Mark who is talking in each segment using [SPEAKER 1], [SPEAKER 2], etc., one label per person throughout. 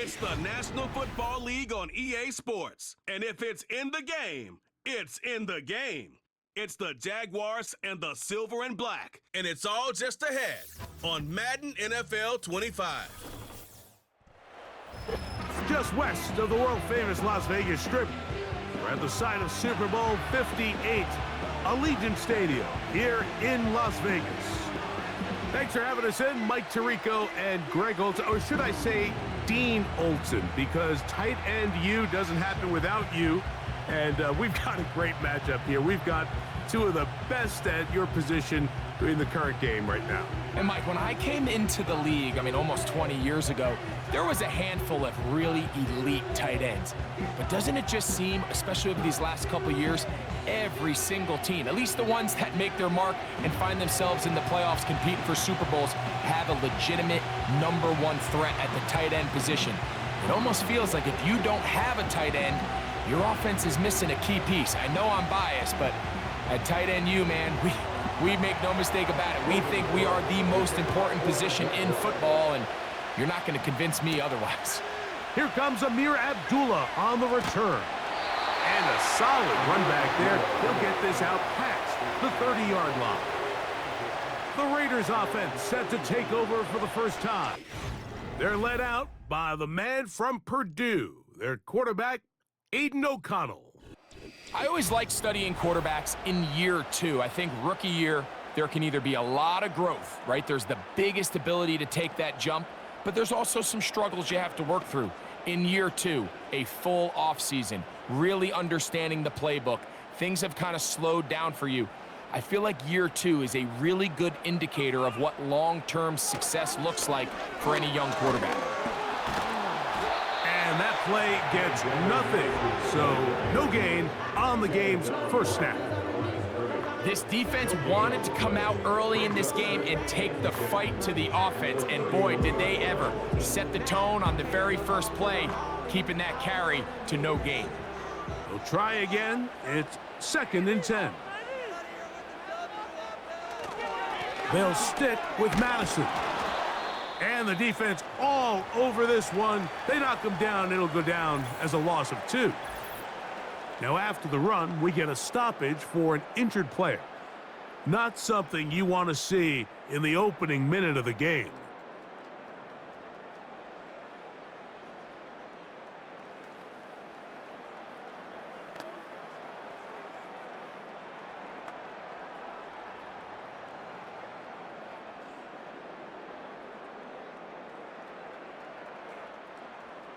[SPEAKER 1] It's the National Football League on EA Sports. And if it's in the game, it's in the game. It's the Jaguars and the Silver and Black. And it's all just ahead on Madden NFL 25.
[SPEAKER 2] Just west of the world-famous Las Vegas Strip, we're at the site of Super Bowl 58, Allegiant Stadium here in Las Vegas. Thanks for having us in, Mike Tirico and Greg Olson, or should I say Dean Olson, because tight end you doesn't happen without you. And we've got a great matchup here. We've got two of the best at your position in the current game right now.
[SPEAKER 3] And Mike, when I came into the league, almost 20 years ago, there was a handful of really elite tight ends. But doesn't it just seem, especially over these last couple of years, every single team, at least the ones that make their mark and find themselves in the playoffs competing for Super Bowls, have a legitimate #1 threat at the tight end position. It almost feels like if you don't have a tight end, your offense is missing a key piece. I know I'm biased, but at tight end you, man, we make no mistake about it. We think we are the most important position in football, and you're not going to convince me otherwise.
[SPEAKER 2] Here comes Amir Abdullah on the return. And a solid run back there. He'll get this out past the 30-yard line. The Raiders offense set to take over for the first time. They're led out by the man from Purdue, their quarterback, Aiden O'Connell.
[SPEAKER 3] I always like studying quarterbacks in year 2. I think rookie year, there can either be a lot of growth, right? There's the biggest ability to take that jump, but there's also some struggles you have to work through. In year 2, a full offseason, really understanding the playbook. Things have kind of slowed down for you. I feel like year 2 is a really good indicator of what long-term success looks like for any young quarterback.
[SPEAKER 2] And that play gets nothing, so no gain on the game's first snap.
[SPEAKER 3] This defense wanted to come out early in this game and take the fight to the offense, and boy, did they ever. Set the tone on the very first play, keeping that carry to no gain.
[SPEAKER 2] They'll try again. It's 2nd and 10. They'll stick with Madison. And the defense all over this one. They knock him down. It'll go down as a loss of 2. Now, after the run, we get a stoppage for an injured player. Not something you want to see in the opening minute of the game.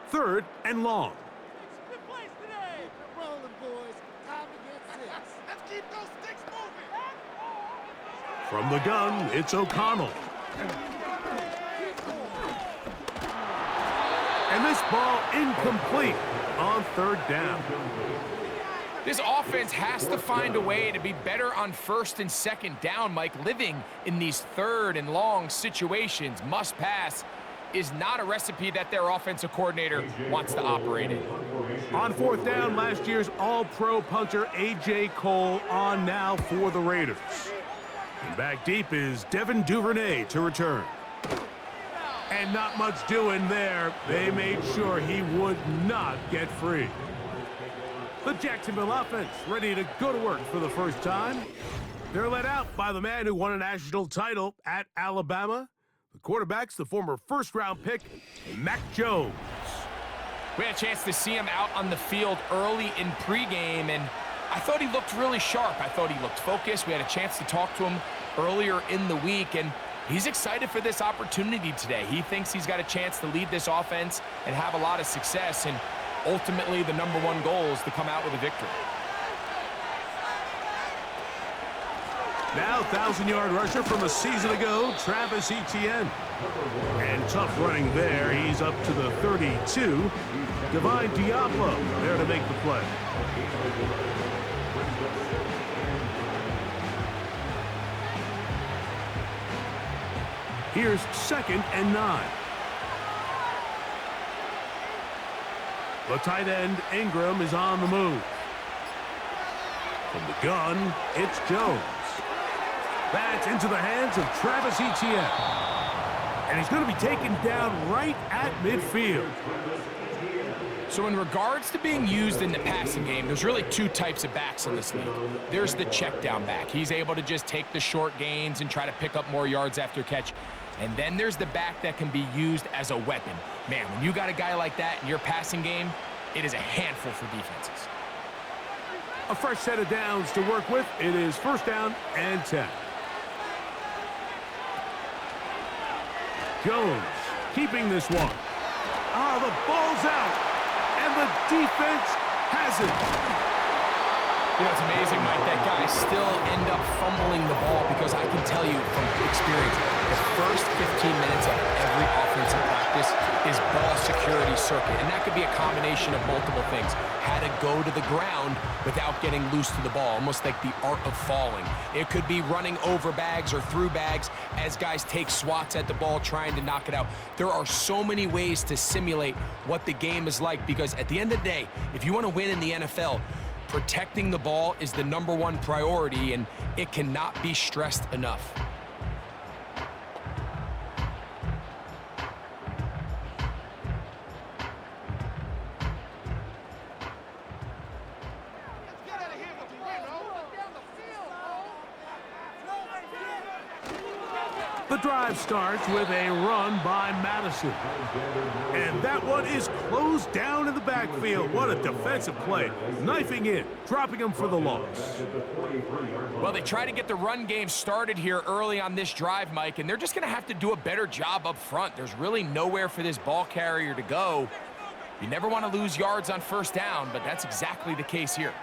[SPEAKER 2] Third and long.
[SPEAKER 4] Good place today. We're rolling, boys. Time to get 6. Let's keep those sticks moving.
[SPEAKER 2] From the gun, it's O'Connell. And this ball incomplete on 3rd down.
[SPEAKER 3] This offense has to find a way to be better on 1st and 2nd down, Mike. Living in these 3rd and long situations, must pass, is not a recipe that their offensive coordinator wants to operate in.
[SPEAKER 2] On 4th down, last year's All-Pro punter A.J. Cole on now for the Raiders. And back deep is Devin Duvernay to return. And not much doing there. They made sure he would not get free. The Jacksonville offense ready to go to work for the first time. They're led out by the man who won a national title at Alabama. The quarterback's the former first-round pick, Mac Jones.
[SPEAKER 3] We had a chance to see him out on the field early in pregame, and I thought he looked really sharp. I thought he looked focused. We had a chance to talk to him earlier in the week, and he's excited for this opportunity today. He thinks he's got a chance to lead this offense and have a lot of success, and ultimately the #1 goal is to come out with a victory.
[SPEAKER 2] Now 1,000-yard rusher from a season ago, Travis Etienne. And tough running there. He's up to the 32. Divine Diablo there to make the play. Here's 2nd and 9. The tight end, Ingram, is on the move. From the gun, it's Jones. That's into the hands of Travis Etienne. And he's going to be taken down right at midfield.
[SPEAKER 3] So in regards to being used in the passing game, there's really two types of backs in this league. There's the check down back. He's able to just take the short gains and try to pick up more yards after catch. And then there's the back that can be used as a weapon. Man, when you got a guy like that in your passing game, it is a handful for defenses.
[SPEAKER 2] A fresh set of downs to work with. It is 1st down and 10. Jones keeping this one. Ah, the ball's out. And the defense has it.
[SPEAKER 3] You know, it's amazing, Mike, that guys still end up fumbling the ball because I can tell you from experience, the first 15 minutes of every offensive practice is ball security circuit. And that could be a combination of multiple things. How to go to the ground without getting loose to the ball, almost like the art of falling. It could be running over bags or through bags as guys take swats at the ball trying to knock it out. There are so many ways to simulate what the game is like because at the end of the day, if you want to win in the NFL, protecting the ball is the #1 priority, and it cannot be stressed enough.
[SPEAKER 2] The drive starts with a run by Madison. And that one is closed down in the backfield. What a defensive play. Knifing in, dropping him for the loss.
[SPEAKER 3] Well, they try to get the run game started here early on this drive, Mike, and they're just going to have to do a better job up front. There's really nowhere for this ball carrier to go. You never want to lose yards on 1st down, but that's exactly the case here.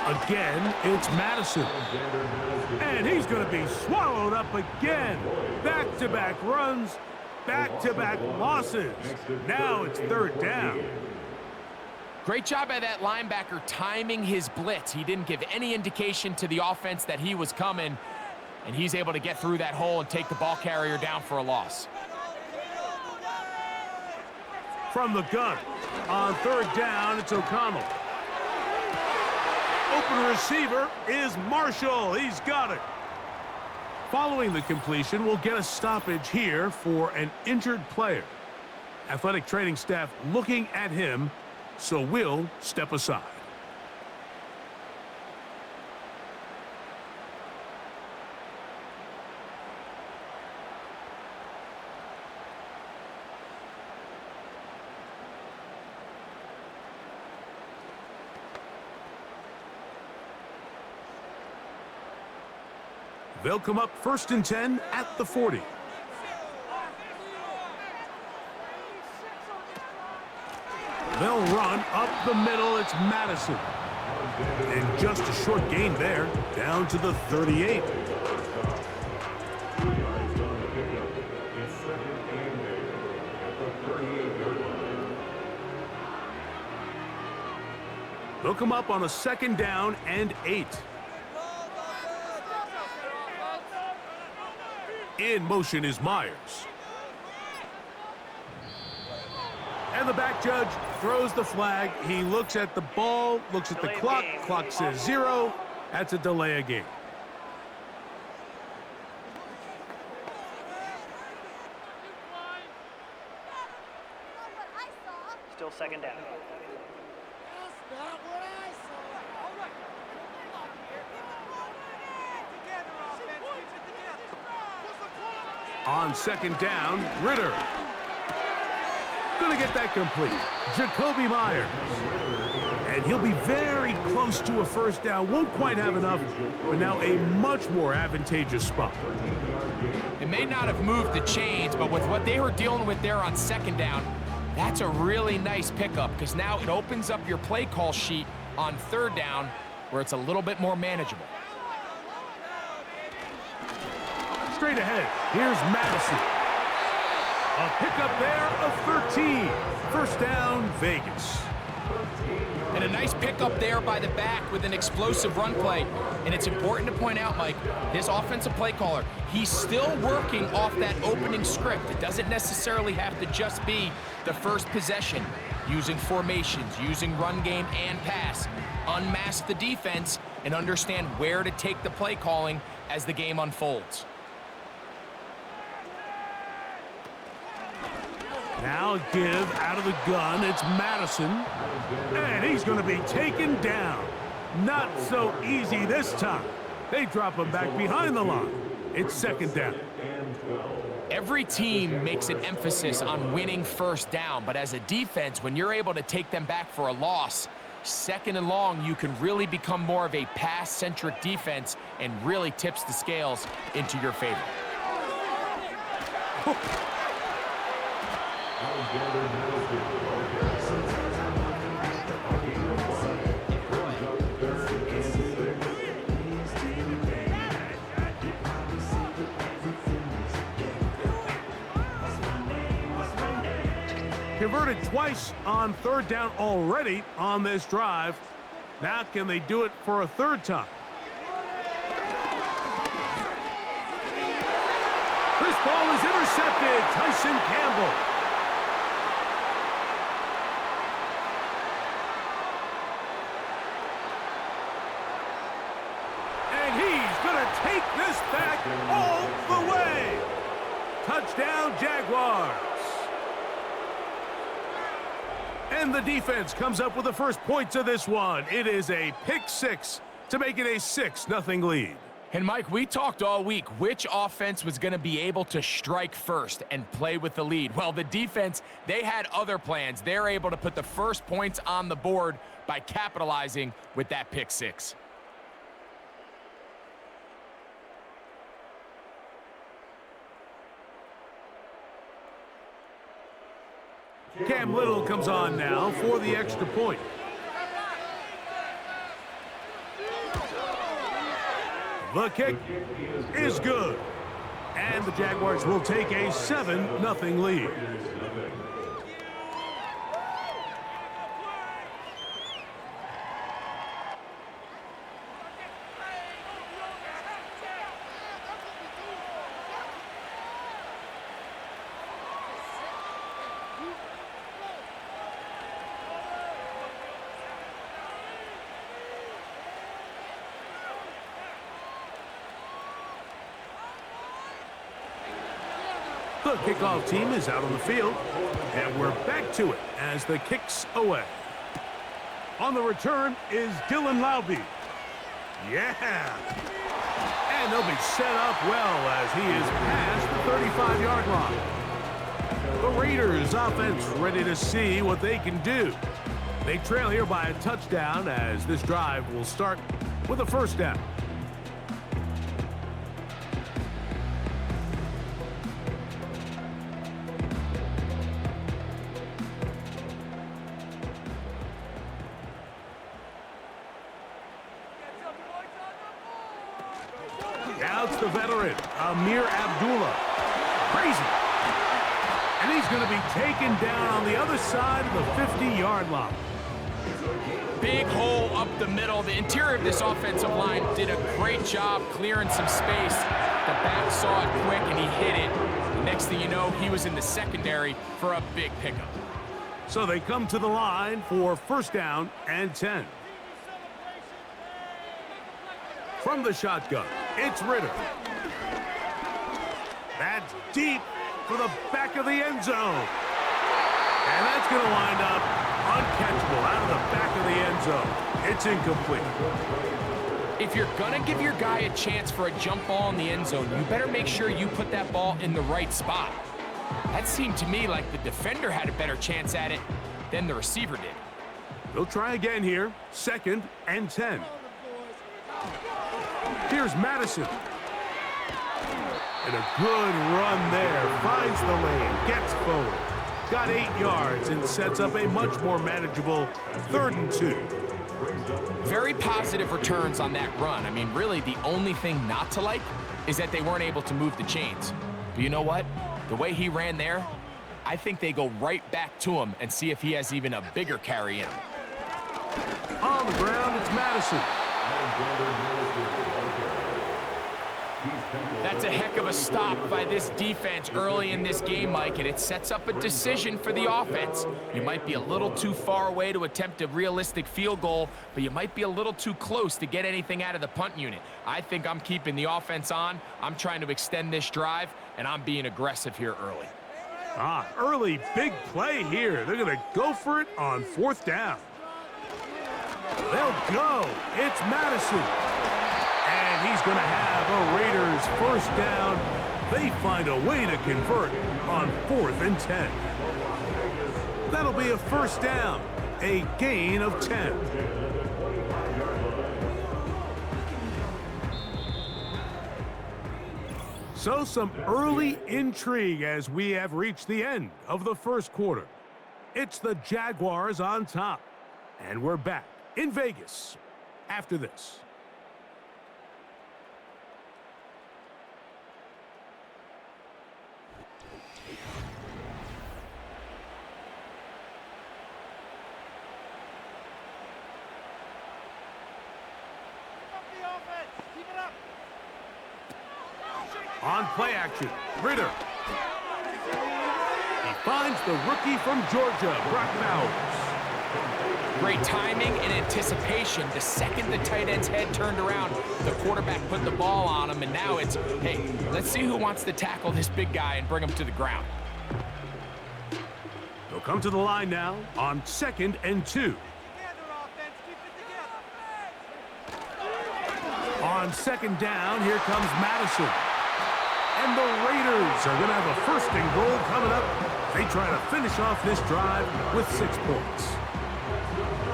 [SPEAKER 2] Again, it's Madison. And he's going to be swallowed up again. Back-to-back runs, back-to-back losses. Now it's 3rd down.
[SPEAKER 3] Great job by that linebacker timing his blitz. He didn't give any indication to the offense that he was coming, and he's able to get through that hole and take the ball carrier down for a loss.
[SPEAKER 2] From the gun, on 3rd down, it's O'Connell. Open receiver is Marshall. He's got it. Following the completion, we'll get a stoppage here for an injured player. Athletic training staff looking at him, so we'll step aside. They'll come up 1st and 10 at the 40. They'll run up the middle. It's Madison. And just a short gain there, down to the 38. They'll come up on a 2nd down and 8. In motion is Myers. And the back judge throws the flag. He looks at the ball, looks at the clock. Clock says 0. That's a delay of game.
[SPEAKER 5] Still 2nd down.
[SPEAKER 4] That's not what I saw.
[SPEAKER 2] On 2nd down, Ritter. Gonna get that complete. Jacoby Myers. And he'll be very close to a 1st down. Won't quite have enough, but now a much more advantageous spot.
[SPEAKER 3] It may not have moved the chains, but with what they were dealing with there on 2nd down, that's a really nice pickup because now it opens up your play call sheet on 3rd down where it's a little bit more manageable.
[SPEAKER 2] Straight ahead, here's Madison. A pickup there of 13. 1st down, Vegas.
[SPEAKER 3] And a nice pickup there by the back with an explosive run play. And it's important to point out, Mike, this offensive play caller, he's still working off that opening script. It doesn't necessarily have to just be the first possession. Using formations, using run game and pass. Unmask the defense and understand where to take the play calling as the game unfolds.
[SPEAKER 2] Now a give out of the gun. It's Madison. And he's going to be taken down. Not so easy this time. They drop him back behind the line. It's second down.
[SPEAKER 3] Every team makes an emphasis on winning first down, but as a defense, when you're able to take them back for a loss, second and long, you can really become more of a pass-centric defense and really tips the scales into your favor.
[SPEAKER 2] Converted twice on third down already on this drive. Now can they do it for a third time? This ball is intercepted. Tyson Campbell. And he's going to take this back all the way. Touchdown, Jaguars. And the defense comes up with the first points of this one. It is a pick six to make it a 6-0 lead.
[SPEAKER 3] And Mike, we talked all week which offense was going to be able to strike first and play with the lead. Well, the defense, they had other plans. They're able to put the first points on the board by capitalizing with that pick six.
[SPEAKER 2] Cam Little comes on now for the extra point. The kick is good. And the Jaguars will take a 7-0 lead. The kickoff team is out on the field, and we're back to it as the kick's away. On the return is Dylan Laube. Yeah! And they'll be set up well as he is past the 35-yard line. The Raiders offense ready to see what they can do. They trail here by a touchdown as this drive will start with a first down. Now it's the veteran, Amir Abdullah. Crazy. And he's going to be taken down on the other side of the 50-yard line.
[SPEAKER 3] Big hole up the middle. The interior of this offensive line did a great job clearing some space. The back saw it quick and he hit it. The next thing you know, he was in the secondary for a big pickup.
[SPEAKER 2] So they come to the line for first down and 10. From the shotgun, it's Ritter. That's deep for the back of the end zone. And that's going to wind up uncatchable out of the back of the end zone. It's incomplete.
[SPEAKER 3] If you're going to give your guy a chance for a jump ball in the end zone, you better make sure you put that ball in the right spot. That seemed to me like the defender had a better chance at it than the receiver did.
[SPEAKER 2] They'll try again here. Second and 10. Here's Madison. And a good run there. Finds the lane. Gets forward. Got 8 yards and sets up a much more manageable 3rd and 2.
[SPEAKER 3] Very positive returns on that run. I mean, really, the only thing not to like is that they weren't able to move the chains. But you know what? The way he ran there, I think they go right back to him and see if he has even a bigger carry in him.
[SPEAKER 2] On the ground, it's Madison.
[SPEAKER 3] That's a heck of a stop by this defense early in this game, Mike, and it sets up a decision for the offense. You might be a little too far away to attempt a realistic field goal, but you might be a little too close to get anything out of the punt unit. I think I'm keeping the offense on. I'm trying to extend this drive, and I'm being aggressive here early.
[SPEAKER 2] Early big play here. They're going to go for it on 4th down. They'll go. It's Madison. And he's going to have a Raiders first down. They find a way to convert on 4th and 10. That'll be a first down, a gain of 10. So some early intrigue as we have reached the end of the first quarter. It's the Jaguars on top. And we're back in Vegas after this. On play action, Ritter. He finds the rookie from Georgia, Brock Bowers.
[SPEAKER 3] Great timing and anticipation. The second the tight end's head turned around, the quarterback put the ball on him, and now it's, hey, let's see who wants to tackle this big guy and bring him to the ground.
[SPEAKER 2] They'll come to the line now on 2nd and 2. On 2nd down, here comes Madison. And the Raiders are going to have a 1st and goal coming up. They try to finish off this drive with 6 points.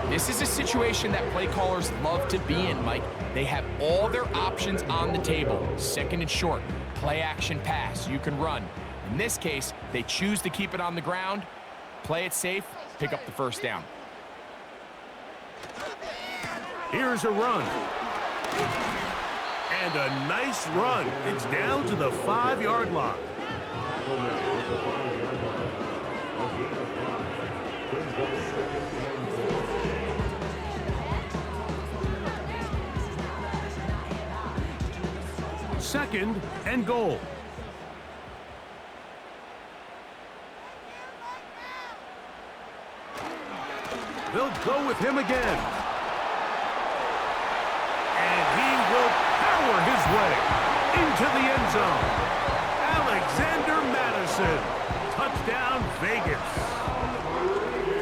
[SPEAKER 3] This is a situation that play callers love to be in, Mike. They have all their options on the table. 2nd and short, play action pass, you can run. In this case, they choose to keep it on the ground, play it safe, pick up the first down.
[SPEAKER 2] Here's a run. And a nice run. It's down to the 5-yard line. Second and goal. They'll go with him again. And he will power his way into the end zone. Alexander Madison. Touchdown, Vegas.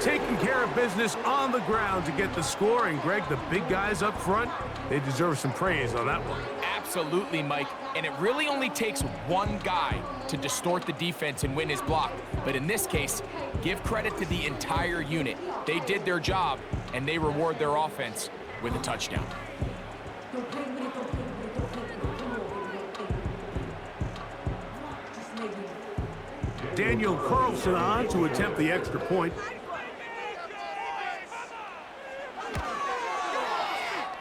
[SPEAKER 2] Taking care of business on the ground to get the score. And, Greg, the big guys up front, they deserve some praise on that one.
[SPEAKER 3] Absolutely, Mike. And it really only takes one guy to distort the defense and win his block. But in this case, give credit to the entire unit. They did their job, and they reward their offense with a touchdown.
[SPEAKER 2] Daniel Carlson on to attempt the extra point.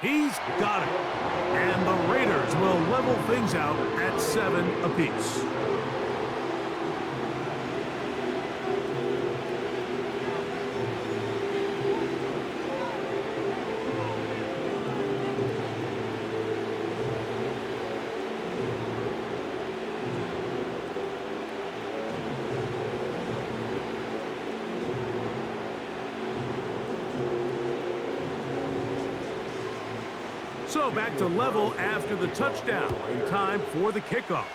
[SPEAKER 2] He's got it. And the Raiders will level things out at 7 apiece. So back to level after the touchdown in time for the kickoff.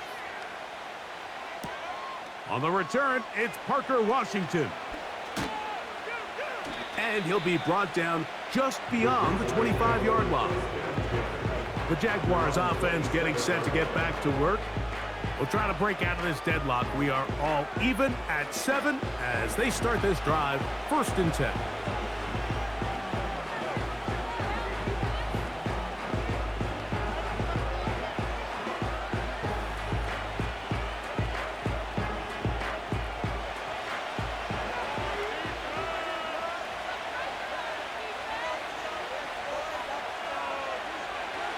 [SPEAKER 2] On the return, it's Parker Washington. And he'll be brought down just beyond the 25-yard line. The Jaguars offense getting set to get back to work. We'll try to break out of this deadlock. We are all even at 7 as they start this drive, 1st and 10.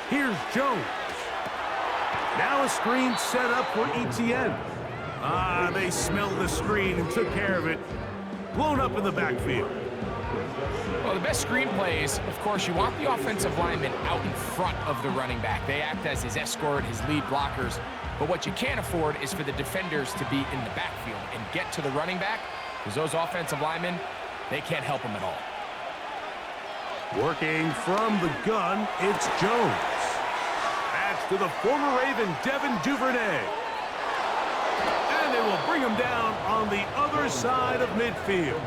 [SPEAKER 2] Here's Jones. Now a screen set up for Etienne. They smelled the screen and took care of it. Blown up in the backfield.
[SPEAKER 3] Well, the best screen plays, of course, you want the offensive lineman out in front of the running back. They act as his escort, his lead blockers. But what you can't afford is for the defenders to be in the backfield and get to the running back, because those offensive linemen, they can't help him at all.
[SPEAKER 2] Working from the gun, it's Jones. That's to the former Raven, Devin Duvernay. And they will bring him down on the other side of midfield.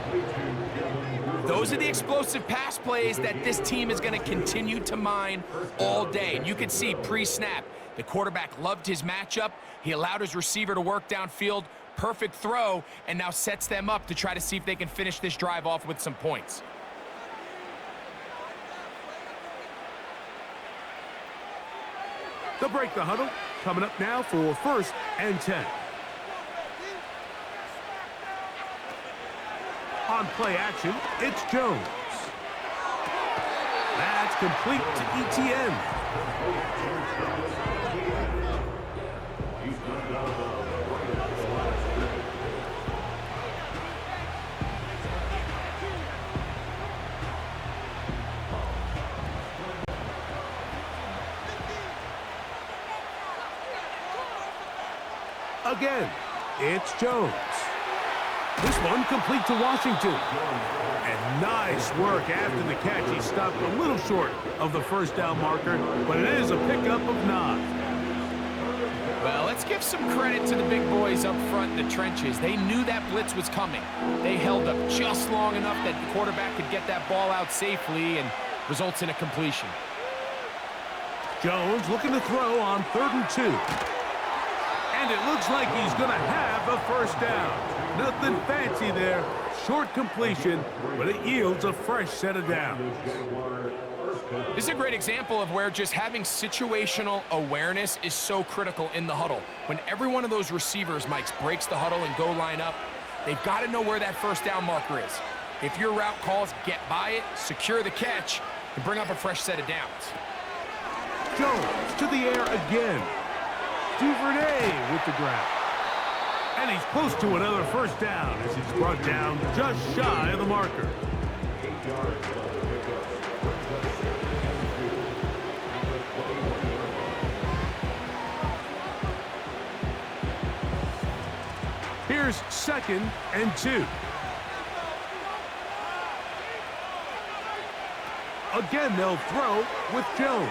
[SPEAKER 3] Those are the explosive pass plays that this team is going to continue to mine all day. And you can see pre-snap, the quarterback loved his matchup. He allowed his receiver to work downfield. Perfect throw, and now sets them up to try to see if they can finish this drive off with some points.
[SPEAKER 2] They'll break the huddle. Coming up now for 1st and 10. On play action, it's Jones. That's complete to Etienne. Again, it's Jones. This one complete to Washington. And nice work after the catch. He stopped a little short of the 1st down marker, but it is a pickup of 9.
[SPEAKER 3] Well, let's give some credit to the big boys up front in the trenches. They knew that blitz was coming. They held up just long enough that the quarterback could get that ball out safely and results in a completion.
[SPEAKER 2] Jones looking to throw on 3rd and 2. And it looks like he's going to have a 1st down. Nothing fancy there. Short completion, but it yields a fresh set of downs.
[SPEAKER 3] This is a great example of where just having situational awareness is so critical in the huddle. When every one of those receivers, Mike, breaks the huddle and go line up, they've got to know where that 1st down marker is. If your route calls, get by it, secure the catch, and bring up a fresh set of downs.
[SPEAKER 2] Jones to the air again. Duvernay with the grab. And he's close to another 1st down as he's brought down just shy of the marker. Here's 2nd and 2. Again, they'll throw with Jones.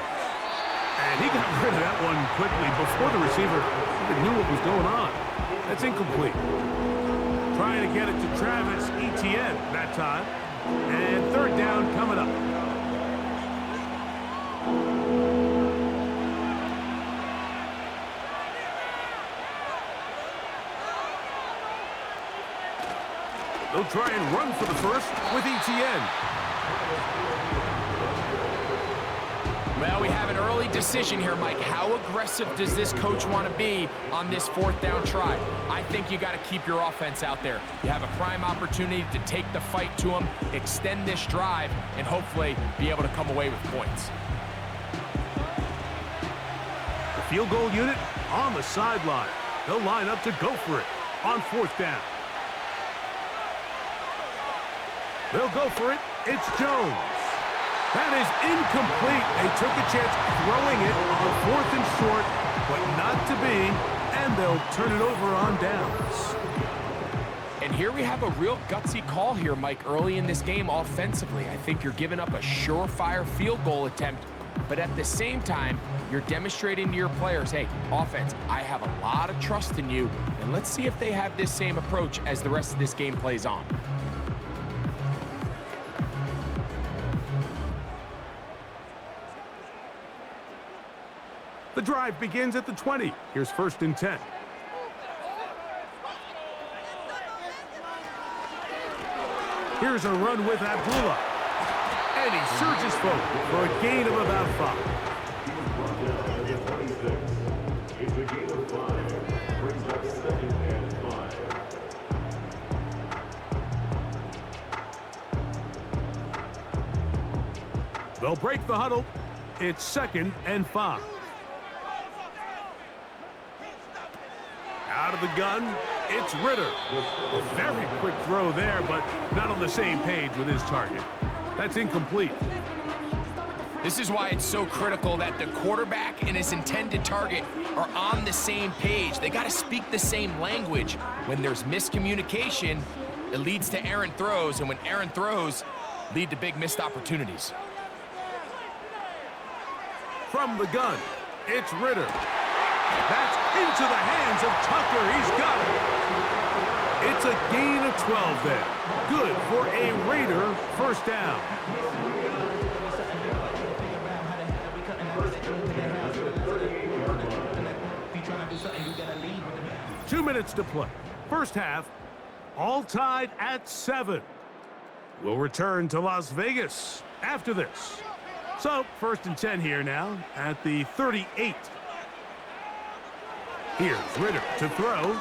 [SPEAKER 2] And he got rid of that one quickly before the receiver even knew what was going on. That's incomplete. Trying to get it to Travis Etienne that time. And 3rd down coming up. They'll try and run for the 1st with Etienne.
[SPEAKER 3] Well, we have an early decision here, Mike. How aggressive does this coach want to be on this 4th down try? I think you got to keep your offense out there. You have a prime opportunity to take the fight to them, extend this drive, and hopefully be able to come away with points.
[SPEAKER 2] The field goal unit on the sideline. They'll line up to go for it on 4th down. They'll go for it. It's Jones. That is incomplete. They took a chance throwing it on 4th and short, but not to be, and they'll turn it over on downs.
[SPEAKER 3] And here we have a real gutsy call here, Mike, early in this game offensively. I think you're giving up a surefire field goal attempt, but at the same time, you're demonstrating to your players, hey, offense, I have a lot of trust in you, and let's see if they have this same approach as the rest of this game plays on.
[SPEAKER 2] The drive begins at the 20. Here's 1st and 10. Here's a run with Abdullah. And he surges forward for a gain of about 5. They'll break the huddle. It's 2nd and 5. Out of the gun, it's Ritter. A very quick throw there, but not on the same page with his target. That's incomplete.
[SPEAKER 3] This is why it's so critical that the quarterback and his intended target are on the same page. They got to speak the same language. When there's miscommunication, it leads to errant throws, and when errant throws lead to big missed opportunities.
[SPEAKER 2] From the gun, it's Ritter. That's into the hands of Tucker. He's got it. It's a gain of 12 there. Good for a Raider first down. 2 minutes to play. First half, all tied at 7. We'll return to Las Vegas after this. So, 1st and 10 here now at the 38. Here's Ritter to throw.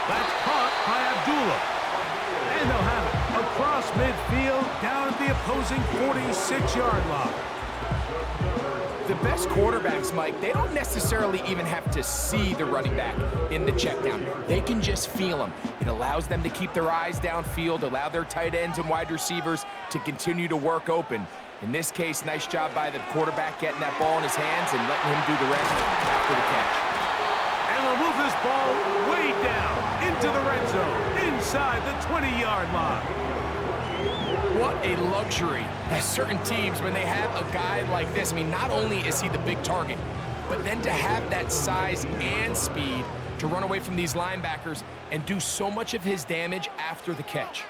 [SPEAKER 2] That's caught by Abdullah. And they'll have it across midfield down at the opposing 46-yard line.
[SPEAKER 3] The best quarterbacks, Mike, they don't necessarily even have to see the running back in the check down. They can just feel him. It allows them to keep their eyes downfield, allow their tight ends and wide receivers to continue to work open. In this case, nice job by the quarterback getting that ball in his hands and letting him do the rest after the catch.
[SPEAKER 2] And we'll move this ball way down into the red zone, inside the 20-yard line.
[SPEAKER 3] What a luxury that certain teams, when they have a guy like this, I mean, not only is he the big target, but then to have that size and speed to run away from these linebackers and do so much of his damage after the catch.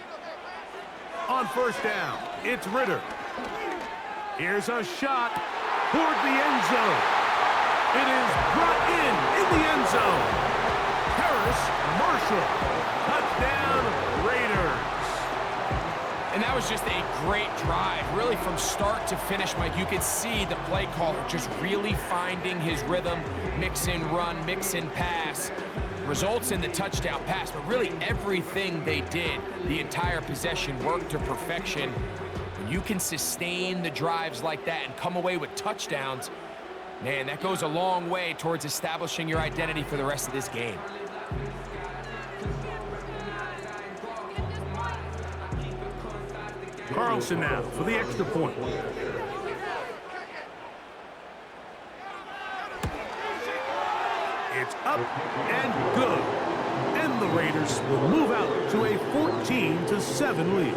[SPEAKER 2] On first down, it's Ritter. Here's a shot toward the end zone. It is brought in the end zone. Harris Marshall. Touchdown, Raiders.
[SPEAKER 3] And that was just a great drive, really from start to finish, Mike. You could see the play caller just really finding his rhythm, mix and run, mix and pass. Results in the touchdown pass, but really everything they did, the entire possession worked to perfection. When you can sustain the drives like that and come away with touchdowns, man, that goes a long way towards establishing your identity for the rest of this game.
[SPEAKER 2] Carlson now for the extra point. It's up and good. And the Raiders will move out to a 14-7 lead.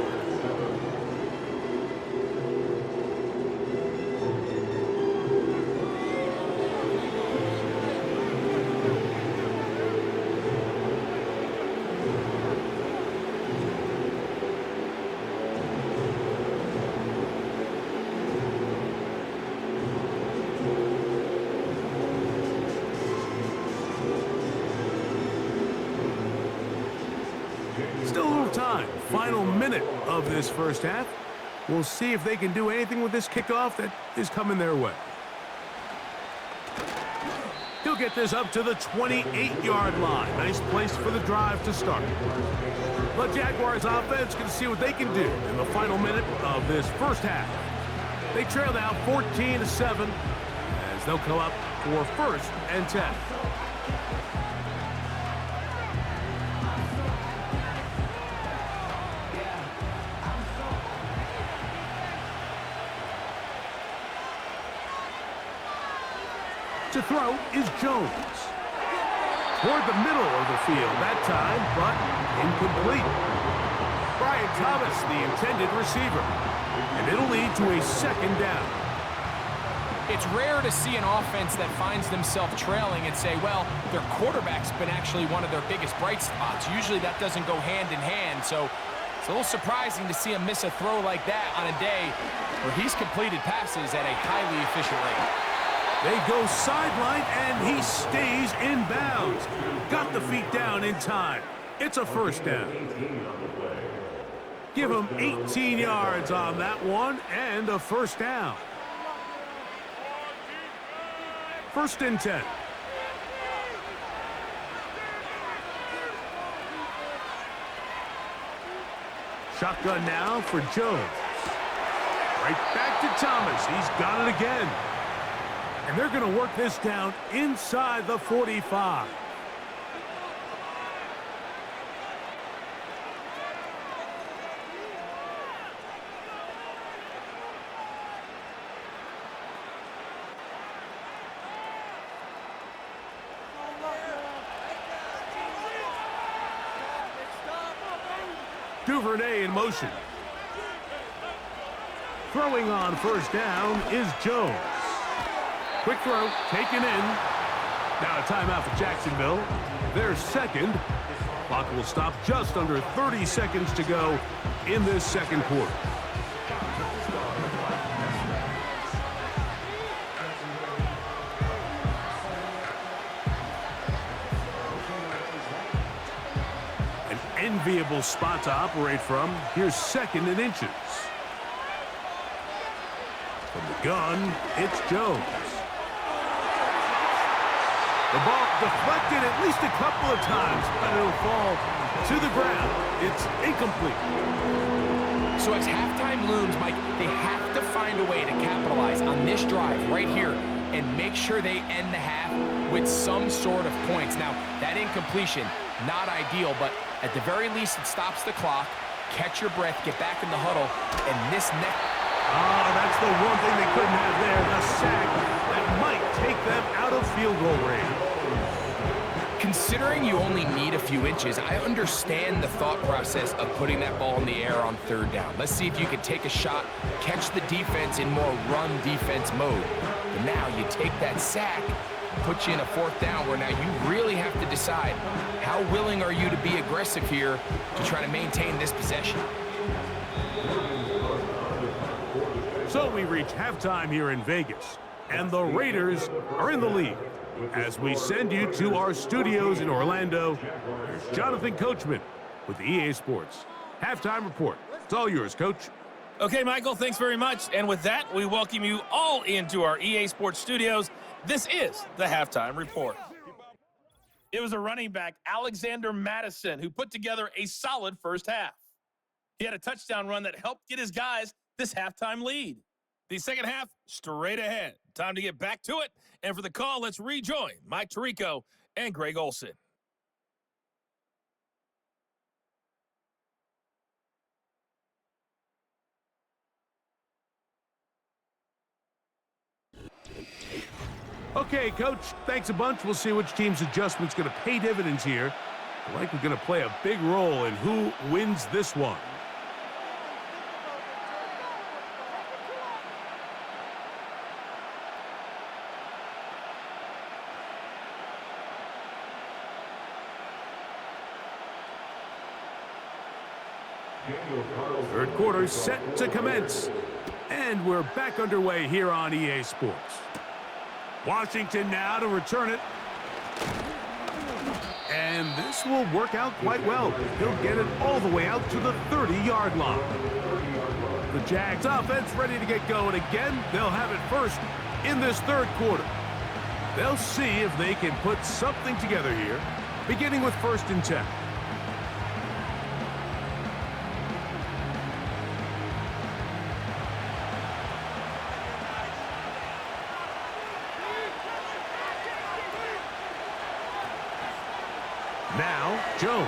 [SPEAKER 2] Still a little time. Final minute of this first half. We'll see if they can do anything with this kickoff that is coming their way. He'll get this up to the 28-yard line. Nice place for the drive to start. The Jaguars offense can see what they can do in the final minute of this first half. They trail now 14-7 as they'll come up for 1st and 10. To throw is Jones. Toward the middle of the field that time, but incomplete. Brian Thomas, the intended receiver. And it'll lead to a 2nd down.
[SPEAKER 3] It's rare to see an offense that finds themselves trailing and say, well, their quarterback's been actually one of their biggest bright spots. Usually that doesn't go hand in hand, so it's a little surprising to see him miss a throw like that on a day where he's completed passes at a highly efficient rate.
[SPEAKER 2] They go sideline, and he stays in bounds. Got the feet down in time. It's a 1st down. Give him 18 yards on that one, and a 1st down. 1st and 10. Shotgun now for Jones. Right back to Thomas. He's got it again. And they're going to work this down inside the 45. Duvernay in motion. Throwing on 1st down is Jones. Quick throw, taken in. Now a timeout for Jacksonville. Their 2nd Clock will stop just under 30 seconds to go in this second quarter. An enviable spot to operate from. Here's second and inches. From the gun, it's Jones. The ball deflected at least a couple of times, but it'll fall to the ground. It's incomplete.
[SPEAKER 3] So as halftime looms, Mike, they have to find a way to capitalize on this drive right here and make sure they end the half with some sort of points. Now, that incompletion, not ideal, but at the very least, it stops the clock. Catch your breath, get back in the huddle, and this next...
[SPEAKER 2] That's the one thing they couldn't have there, the sack that might take them out of field goal range.
[SPEAKER 3] Considering you only need a few inches, I understand the thought process of putting that ball in the air on third down. Let's see if you can take a shot, catch the defense in more run defense mode. But now you take that sack, put you in a fourth down where now you really have to decide how willing are you to be aggressive here to try to maintain this possession.
[SPEAKER 2] So we reach halftime here in Vegas, and the Raiders are in the lead. As we send you to our studios in Orlando, here's Jonathan Coachman with the EA Sports Halftime Report. It's all yours, Coach.
[SPEAKER 5] Okay, Michael, thanks very much. And with that, we welcome you all into our EA Sports studios. This is the Halftime Report. It was a running back, Alexander Madison, who put together a solid first half. He had a touchdown run that helped get his guys this halftime lead. The second half, straight ahead. Time to get back to it. And for the call, let's rejoin Mike Tirico and Greg Olson.
[SPEAKER 2] Okay, Coach, thanks a bunch. We'll see which team's adjustment's going to pay dividends here. I like we're going to play a big role in who wins this one. Third quarter set to commence. And we're back underway here on EA Sports. Washington now to return it. And this will work out quite well. He'll get it all the way out to the 30-yard line. The Jags offense ready to get going again. They'll have it first in this third quarter. They'll see if they can put something together here, beginning with 1st and 10. Now, Jones.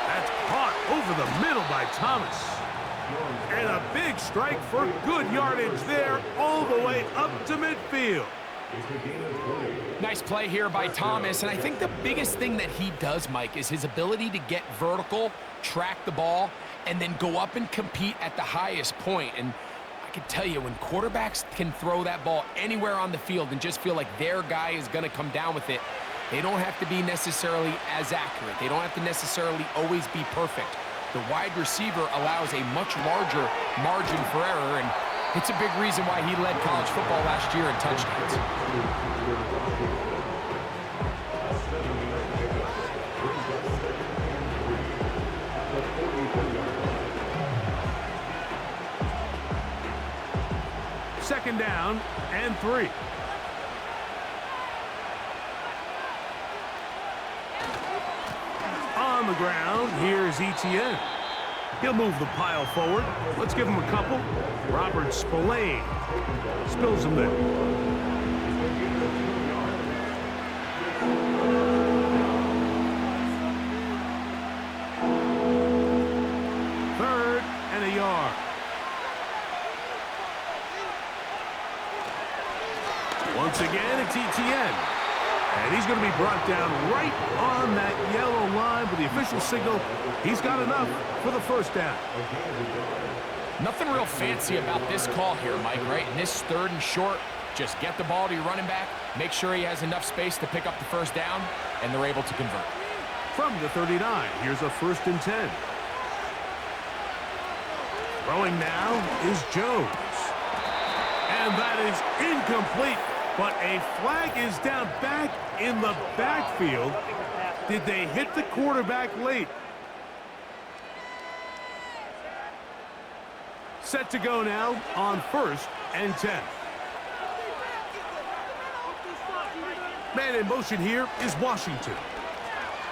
[SPEAKER 2] That's caught over the middle by Thomas. And a big strike for good yardage there all the way up to midfield.
[SPEAKER 3] Nice play here by Thomas, and I think the biggest thing that he does, Mike, is his ability to get vertical, track the ball, and then go up and compete at the highest point. And I can tell you, when quarterbacks can throw that ball anywhere on the field and just feel like their guy is going to come down with it, they don't have to be necessarily as accurate. They don't have to necessarily always be perfect. The wide receiver allows a much larger margin for error, and it's a big reason why he led college football last year in touchdowns.
[SPEAKER 2] Second down and 3. On the ground, here's Etienne. He'll move the pile forward. Let's give him a couple. Robert Spillane spills him there. Third and a yard. Once again, it's Etienne. And he's going to be brought down right on that yellow line with the official signal. He's got enough for the first down.
[SPEAKER 3] Nothing real fancy about this call here, Mike, right? In this 3rd and short, just get the ball to your running back, make sure he has enough space to pick up the first down, and they're able to convert.
[SPEAKER 2] From the 39, here's a 1st and 10. Throwing now is Jones. And that is incomplete, but a flag is down back in the backfield. Did they hit the quarterback late? Set to go now on 1st and 10. Man in motion here is Washington.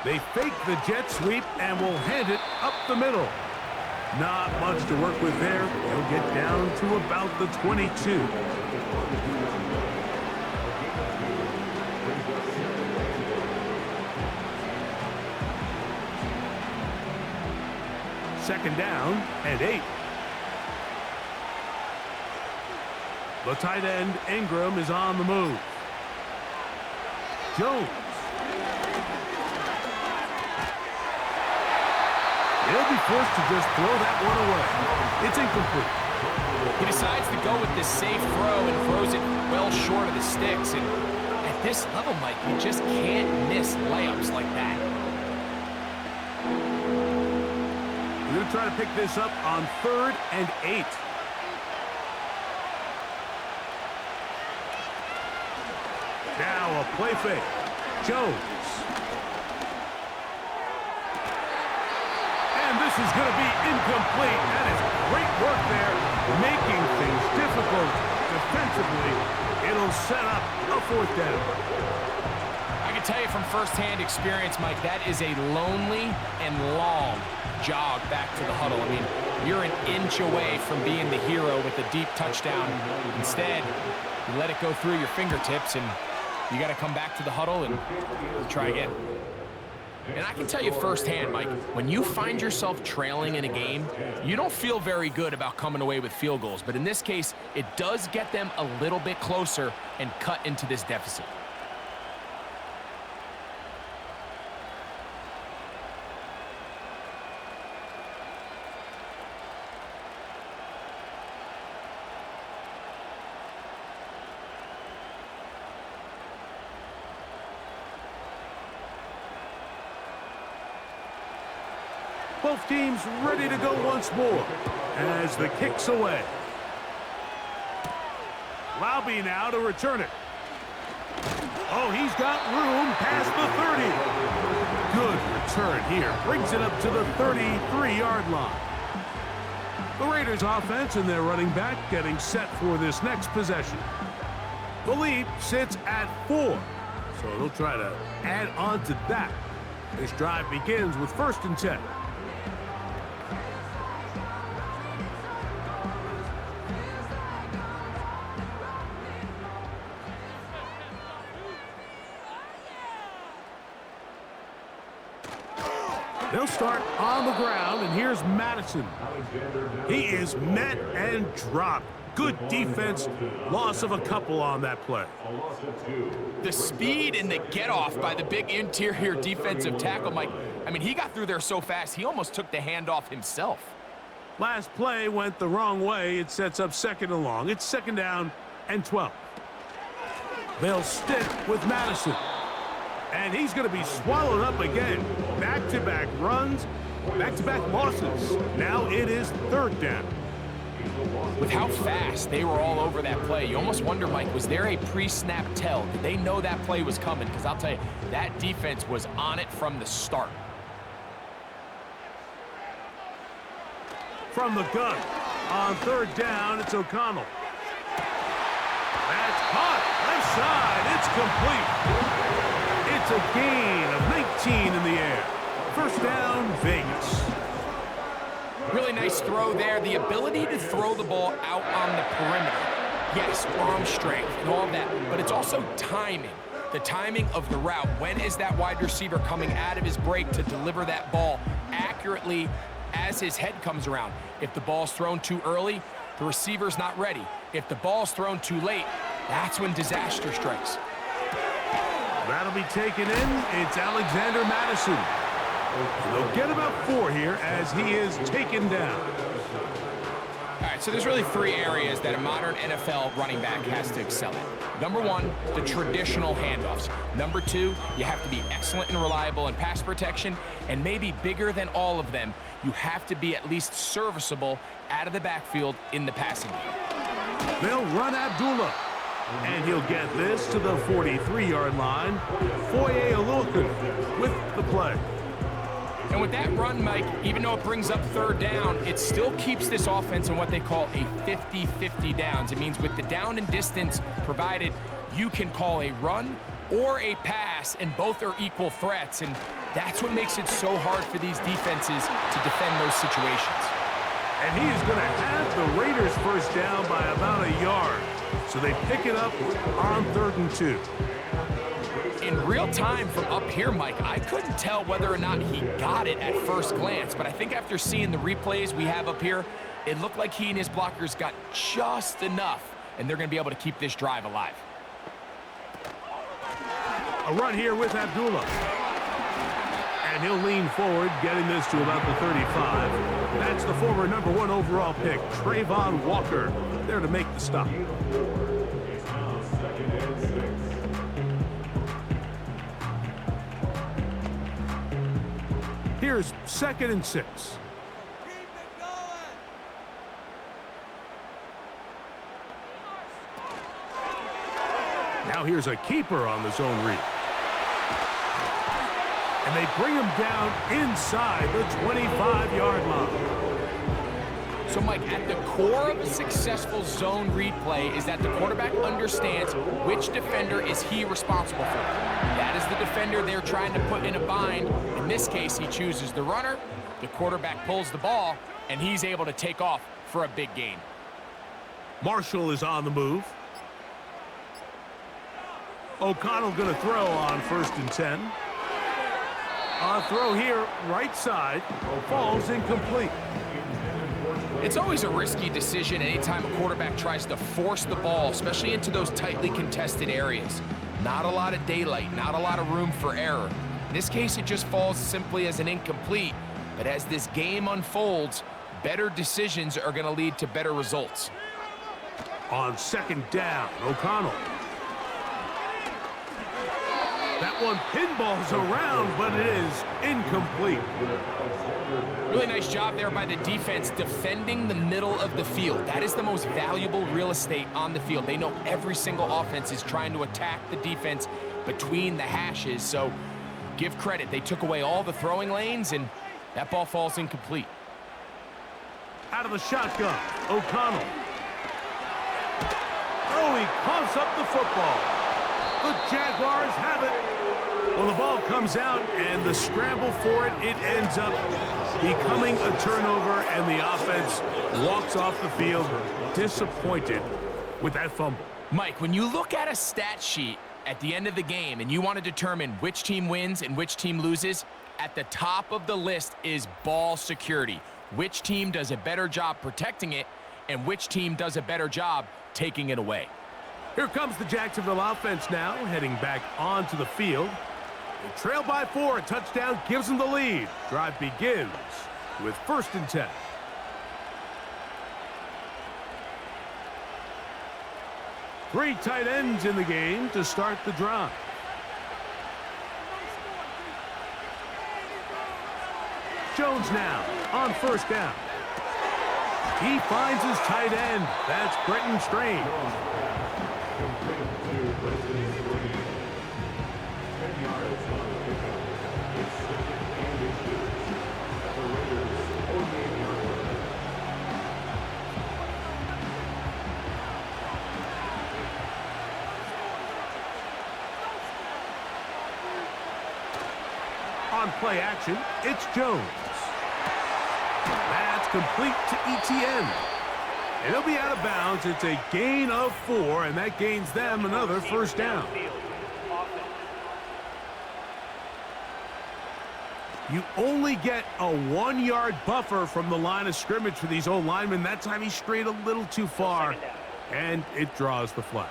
[SPEAKER 2] They fake the jet sweep and will hand it up the middle. Not much to work with there. He'll get down to about the 22. Second down and 8. The tight end, Ingram, is on the move. Jones. He'll be forced to just throw that one away. It's incomplete.
[SPEAKER 3] He decides to go with this safe throw and throws it well short of the sticks. And at this level, Mike, you just can't miss layups like that.
[SPEAKER 2] We're going to try to pick this up on 3rd and 8. Now a play fake. Jones. And this is going to be incomplete. That is great work there, making things difficult defensively. It'll set up a 4th down.
[SPEAKER 3] I can tell you from firsthand experience, Mike, that is a lonely and long jog back to the huddle. I mean, you're an inch away from being the hero with a deep touchdown. Instead, you let it go through your fingertips, and you got to come back to the huddle and try again. And I can tell you firsthand, Mike, when you find yourself trailing in a game, you don't feel very good about coming away with field goals. But in this case, it does get them a little bit closer and cut into this deficit.
[SPEAKER 2] Both teams ready to go once more as the kick's away. Laube now to return it. Oh, he's got room past the 30. Good return here. Brings it up to the 33-yard line. The Raiders offense and their running back getting set for this next possession. The lead sits at 4, so they'll try to add on to that. This drive begins with 1st and 10. They'll start on the ground, and here's Madison. He is met and dropped. Good defense. Loss of a couple on that play.
[SPEAKER 3] The speed and the get-off by the big interior defensive tackle, Mike. I mean, he got through there so fast, he almost took the handoff himself.
[SPEAKER 2] Last play went the wrong way. It sets up 2nd and long. It's 2nd down and 12. They'll stick with Madison. And he's going to be swallowed up again. Back-to-back runs, back-to-back losses. Now it is 3rd down.
[SPEAKER 3] With how fast they were all over that play, you almost wonder, Mike, was there a pre-snap tell? Did they know that play was coming? Because I'll tell you, that defense was on it from the start.
[SPEAKER 2] From the gun, on 3rd down, it's O'Connell. That's caught, left side, it's complete. It's a gain of 19 in the air. 1st down, Vegas.
[SPEAKER 3] Really nice throw there. The ability to throw the ball out on the perimeter. Yes, arm strength and all of that, but it's also timing. The timing of the route. When is that wide receiver coming out of his break to deliver that ball accurately as his head comes around? If the ball's thrown too early, the receiver's not ready. If the ball's thrown too late, that's when disaster strikes.
[SPEAKER 2] That'll be taken in. It's Alexander Madison. They'll get about 4 here as he is taken down.
[SPEAKER 3] All right, so there's really three areas that a modern NFL running back has to excel at. Number one, the traditional handoffs. Number two, you have to be excellent and reliable in pass protection, and maybe bigger than all of them, you have to be at least serviceable out of the backfield in the passing game.
[SPEAKER 2] They'll run Abdullah, and he'll get this to the 43-yard line. Foye Oluokun with the play.
[SPEAKER 3] And with that run, Mike, even though it brings up third down, it still keeps this offense in what they call a 50-50 downs. It means with the down and distance provided, you can call a run or a pass, and both are equal threats. And that's what makes it so hard for these defenses to defend those situations.
[SPEAKER 2] And he is going to have the Raiders first down by about a yard. So they pick it up on 3rd and 2.
[SPEAKER 3] In real time from up here, Mike, I couldn't tell whether or not he got it at first glance, but I think after seeing the replays we have up here, it looked like he and his blockers got just enough, and they're going to be able to keep this drive alive.
[SPEAKER 2] A run here with Abdullah. And he'll lean forward, getting this to about the 35. That's the former number 1 overall pick, Trayvon Walker, there to make the stop. Here's 2nd and 6. Now here's a keeper on the zone read. And they bring him down inside the 25-yard line.
[SPEAKER 3] So, Mike, at the core of a successful zone read play is that the quarterback understands which defender is he responsible for. That is the defender they're trying to put in a bind. In this case, he chooses the runner, the quarterback pulls the ball, and he's able to take off for a big gain.
[SPEAKER 2] Marshall is on the move. O'Connell going to throw on 1st and 10. A throw here, right side, falls incomplete.
[SPEAKER 3] It's always a risky decision anytime a quarterback tries to force the ball, especially into those tightly contested areas. Not a lot of daylight, not a lot of room for error. In this case, it just falls simply as an incomplete. But as this game unfolds, better decisions are going to lead to better results.
[SPEAKER 2] On 2nd down, O'Connell. That one pinballs around, but it is incomplete.
[SPEAKER 3] Really nice job there by the defense defending the middle of the field. That is the most valuable real estate on the field. They know every single offense is trying to attack the defense between the hashes, so give credit. They took away all the throwing lanes, and that ball falls incomplete.
[SPEAKER 2] Out of the shotgun, O'Connell. Oh, he coughs up the football. The Jaguars have it. Well, the ball comes out, and the scramble for it, it ends up becoming a turnover, and the offense walks off the field disappointed with that fumble.
[SPEAKER 3] Mike, when you look at a stat sheet at the end of the game and you want to determine which team wins and which team loses, at the top of the list is ball security. Which team does a better job protecting it, and which team does a better job taking it away.
[SPEAKER 2] Here comes the Jacksonville offense now, heading back onto the field. They trail by 4, a touchdown gives them the lead. Drive begins with 1st and 10. Three tight ends in the game to start the drive. Jones now on 1st down. He finds his tight end. That's Brenton Strange. On play action, it's Jones. That's complete to ETN. And he'll be out of bounds. It's a gain of 4, and that gains them another 1st down. You only get a 1-yard buffer from the line of scrimmage for these old linemen. That time he strayed a little too far, and it draws the flag.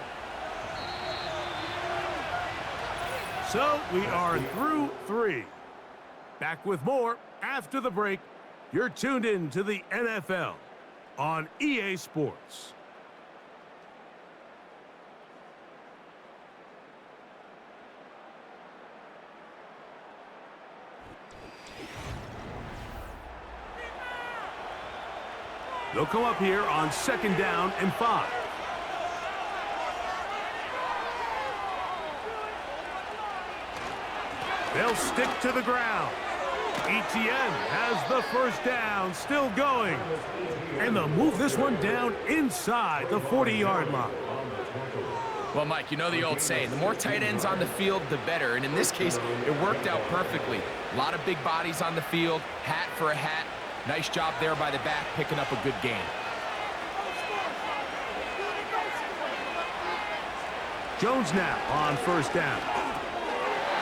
[SPEAKER 2] So we are through 3. Back with more after the break. You're tuned in to the NFL on EA Sports. They'll come up here on 2nd down and 5. They'll stick to the ground. ETN has the first down, still going. And they'll move this one down inside the 40-yard line.
[SPEAKER 3] Well, Mike, you know the old saying, the more tight ends on the field, the better. And in this case, it worked out perfectly. A lot of big bodies on the field, hat for a hat. Nice job there by the back, picking up a good gain.
[SPEAKER 2] Jones now on 1st down.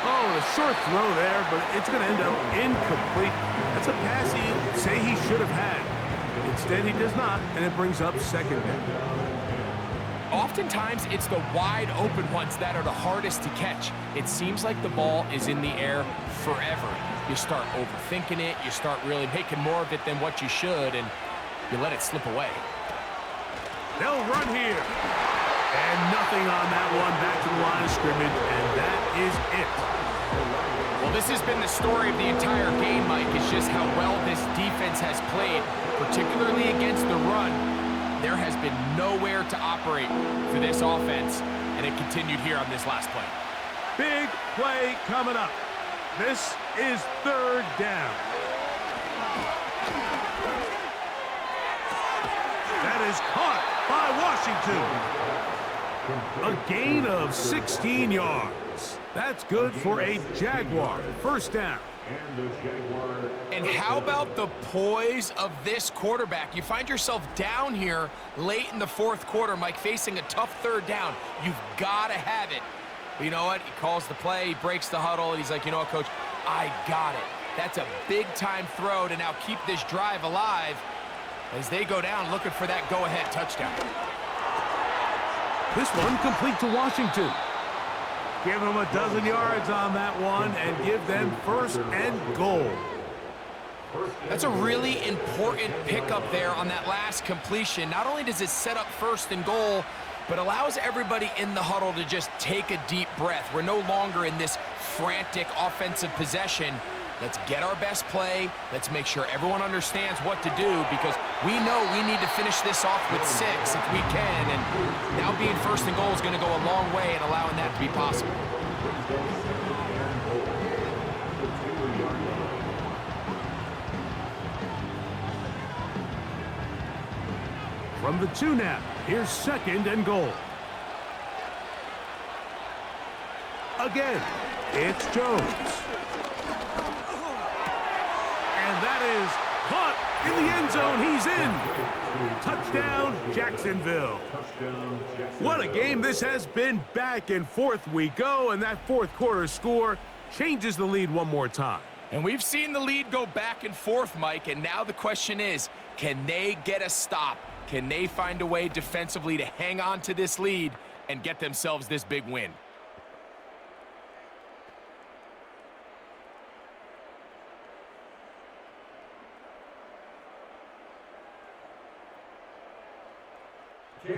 [SPEAKER 2] Oh, a short throw there, but it's going to end up incomplete. That's a pass he'd say he should have had. Instead, he does not, and it brings up 2nd down.
[SPEAKER 3] Oftentimes, it's the wide open ones that are the hardest to catch. It seems like the ball is in the air forever. You start overthinking it, you start really making more of it than what you should, and you let it slip away.
[SPEAKER 2] They'll run here. And nothing on that one, back to the line of scrimmage, and that is it.
[SPEAKER 3] Well, this has been the story of the entire game, Mike. It's just how well this defense has played, particularly against the run. There has been nowhere to operate for this offense, and it continued here on this last play.
[SPEAKER 2] Big play coming up. This is 3rd down. That is caught by Washington. A gain of 16 yards. That's good for a Jaguar. 1st down.
[SPEAKER 3] And how about the poise of this quarterback? You find yourself down here late in the 4th quarter, Mike, facing a tough 3rd down. You've got to have it. But you know what? He calls the play, he breaks the huddle, and he's like, you know what, Coach? I got it. That's a big-time throw to now keep this drive alive as they go down looking for that go-ahead touchdown.
[SPEAKER 2] This one complete to Washington. Give them a dozen yards on that one and give them 1st and goal.
[SPEAKER 3] That's a really important pickup there on that last completion. Not only does it set up 1st and goal, but allows everybody in the huddle to just take a deep breath. We're no longer in this frantic offensive possession. Let's get our best play. Let's make sure everyone understands what to do, because we know we need to finish this off with 6 if we can. And now being 1st and goal is going to go a long way in allowing that to be possible.
[SPEAKER 2] From the 2 now, here's 2nd and goal. Again, it's Jones. And that is caught in the end zone. He's in. Touchdown, Jacksonville. What a game this has been. Back and forth we go, and that 4th quarter score changes the lead one more time.
[SPEAKER 3] And we've seen the lead go back and forth, Mike, and now the question is, can they get a stop? Can they find a way defensively to hang on to this lead and get themselves this big win?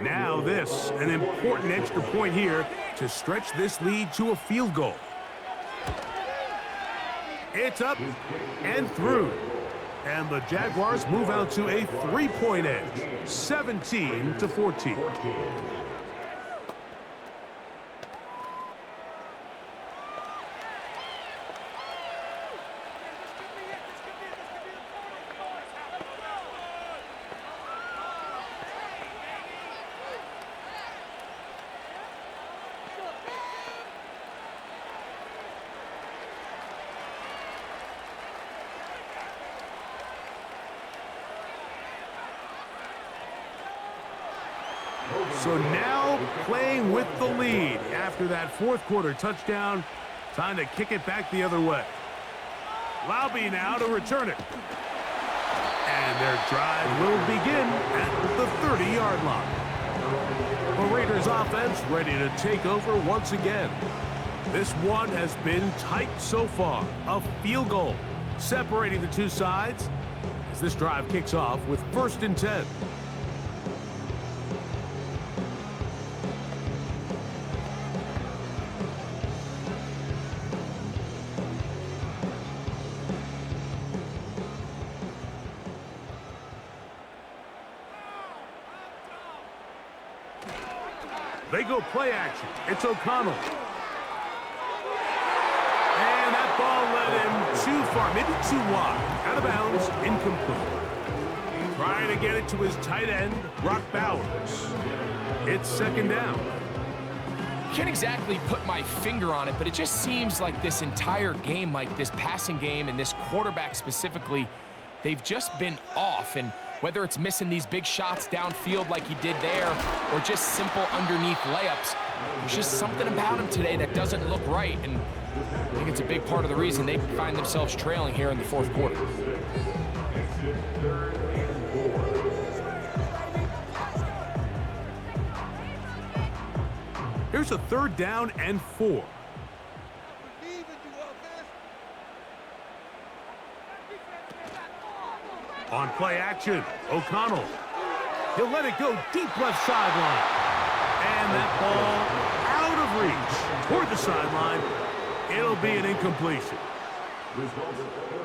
[SPEAKER 2] Now this, an important extra point here to stretch this lead to a field goal. It's up and through. And the Jaguars move out to a 3-point edge, 17-14. So now playing with the lead after that 4th quarter touchdown. Time to kick it back the other way. Laube now to return it. And their drive will begin at the 30-yard line. The Raiders offense ready to take over once again. This one has been tight so far. A field goal separating the two sides as this drive kicks off with 1st and 10. They go play action. It's O'Connell. And that ball led him too far, maybe too wide. Out of bounds, incomplete. Trying to get it to his tight end, Brock Bowers. It's second down.
[SPEAKER 3] Can't exactly put my finger on it, but it just seems like this entire game, like this passing game and this quarterback specifically, they've just been off. And whether it's missing these big shots downfield like he did there or just simple underneath layups, there's just something about him today that doesn't look right. And I think it's a big part of the reason they find themselves trailing here in the fourth quarter.
[SPEAKER 2] Here's a third down and 4. On play action, O'Connell. He'll let it go deep left sideline. And that ball out of reach toward the sideline. It'll be an incompletion.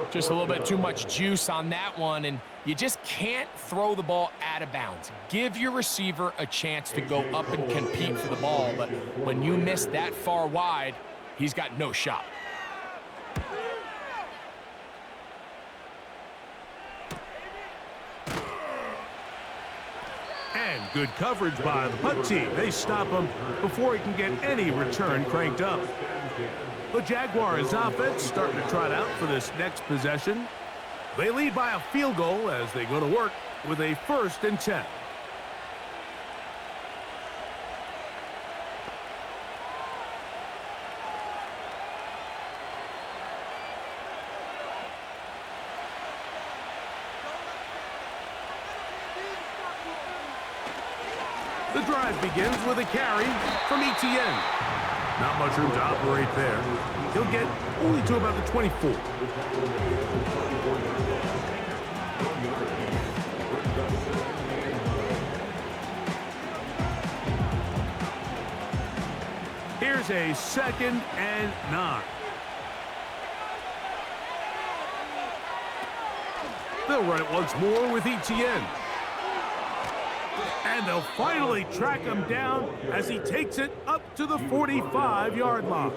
[SPEAKER 3] Just a little bit too much juice on that one, and you just can't throw the ball out of bounds. Give your receiver a chance to go up and compete for the ball, but when you miss that far wide, he's got no shot.
[SPEAKER 2] And good coverage by the punt team. They stop him before he can get any return cranked up. The Jaguars offense starting to trot out for this next possession. They lead by a field goal as they go to work with a 1st and 10. The drive begins with a carry from Etienne. Not much room to operate there. He'll get only to about the 24. Here's a 2nd and 9. They'll run it once more with Etienne. And they'll finally track him down as he takes it up to the 45-yard line.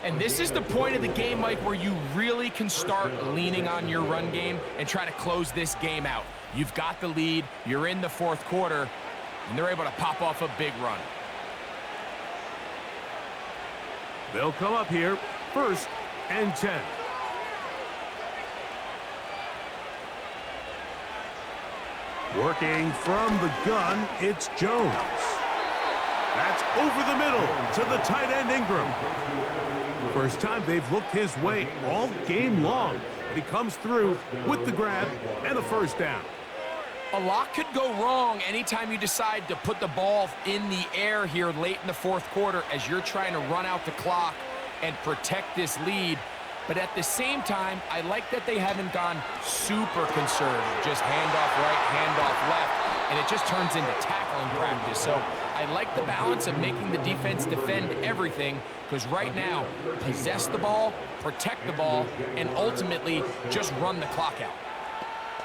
[SPEAKER 3] And this is the point of the game, Mike, where you really can start leaning on your run game and try to close this game out. You've got the lead, you're in the fourth quarter, and they're able to pop off a big run.
[SPEAKER 2] They'll come up here, 1st and 10. Working from the gun, it's Jones. That's over the middle to the tight end Ingram. First time they've looked his way all game long. He comes through with the grab and a 1st down.
[SPEAKER 3] A lot could go wrong anytime you decide to put the ball in the air here late in the fourth quarter as you're trying to run out the clock and protect this lead. But at the same time, I like that they haven't gone super conservative. Just handoff right, handoff left, and it just turns into tackling practice. So I like the balance of making the defense defend everything, because right now, possess the ball, protect the ball, and ultimately just run the clock out.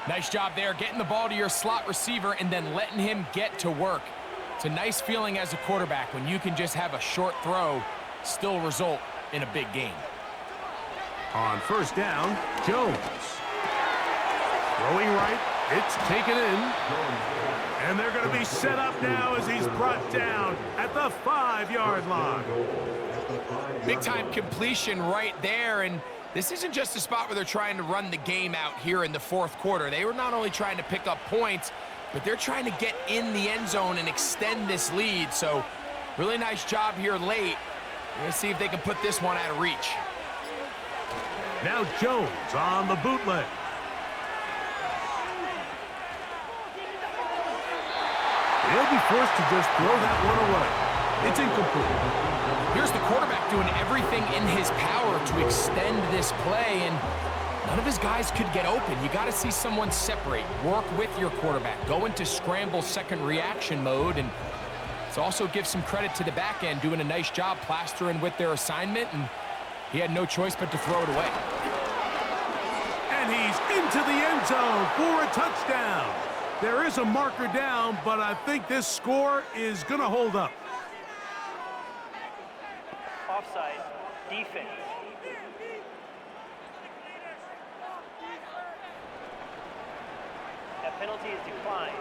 [SPEAKER 3] Nice job there, getting the ball to your slot receiver and then letting him get to work. It's a nice feeling as a quarterback when you can just have a short throw, still result in a big game.
[SPEAKER 2] On 1st down, Jones. Throwing right, it's taken in. And they're going to be set up now as he's brought down at the 5-yard line.
[SPEAKER 3] Big-time completion right there, and this isn't just a spot where they're trying to run the game out here in the fourth quarter. They were not only trying to pick up points, but they're trying to get in the end zone and extend this lead. So really nice job here late. Let's see if they can put this one out of reach.
[SPEAKER 2] Now Jones on the bootleg. He'll be forced to just throw that one away. It's incomplete.
[SPEAKER 3] Here's the quarterback doing everything in his power to extend this play, and none of his guys could get open. You got to see someone separate, work with your quarterback, go into scramble second reaction mode, and it also gives some credit to the back end doing a nice job plastering with their assignment, and he had no choice but to throw it away.
[SPEAKER 2] And he's into the end zone for a touchdown. There is a marker down, but I think this score is going to hold up.
[SPEAKER 6] Offside, defense. That penalty is declined.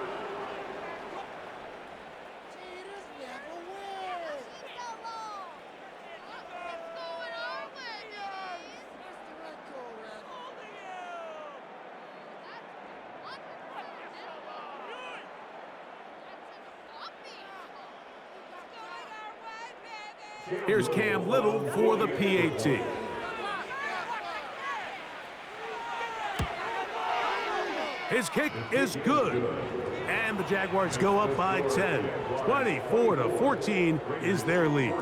[SPEAKER 4] Cheaters never win. Mr. Red Red.
[SPEAKER 2] Here's Cam Little for the PAT. His kick is good. And the Jaguars go up by 10. 24-14 is their lead.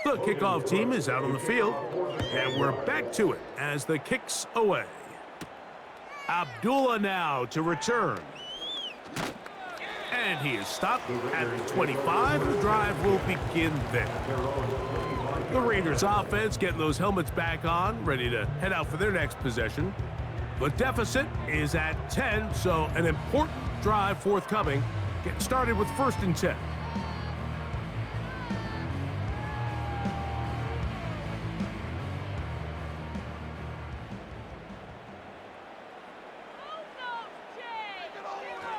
[SPEAKER 2] The kickoff team is out on the field, and we're back to it as the kick's away. Abdullah now to return. And he is stopped at the 25. The drive will begin there. The Raiders offense getting those helmets back on, ready to head out for their next possession. The deficit is at 10, so an important drive forthcoming. Get started with 1st and 10.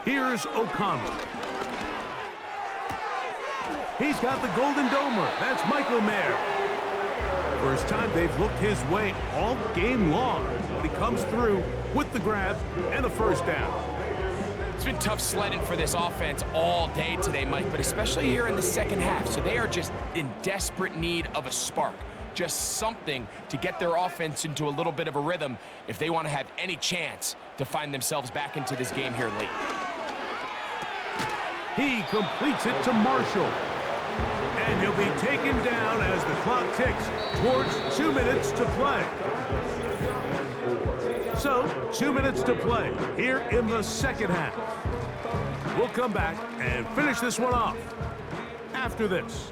[SPEAKER 2] Here's O'Connell. He's got the Golden Domer. That's Michael Mayer. First time they've looked his way all game long, but he comes through with the grab and a first down.
[SPEAKER 3] It's been tough sledding for this offense all day today, Mike, but especially here in the second half. So they are just in desperate need of a spark. Just something to get their offense into a little bit of a rhythm if they want to have any chance to find themselves back into this game here late.
[SPEAKER 2] He completes it to Marshall. And he'll be taken down as the clock ticks towards 2 minutes to play. So, 2 minutes to play here in the second half. We'll come back and finish this one off after this.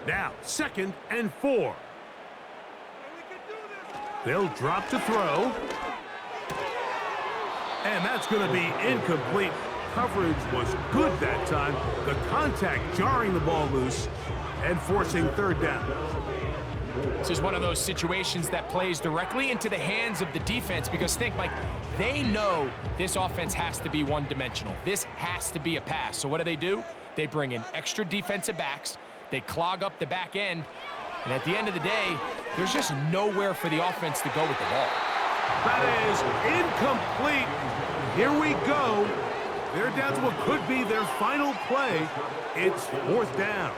[SPEAKER 2] Now, 2nd and 4. They'll drop to throw. And that's going to be incomplete. Coverage was good that time. The contact jarring the ball loose and forcing 3rd down.
[SPEAKER 3] This is one of those situations that plays directly into the hands of the defense because think, Mike, they know this offense has to be one-dimensional. This has to be a pass. So what do? They bring in extra defensive backs. They clog up the back end. And at the end of the day, there's just nowhere for the offense to go with the ball.
[SPEAKER 2] That is incomplete. Here we go. They're down to what could be their final play. It's 4th down.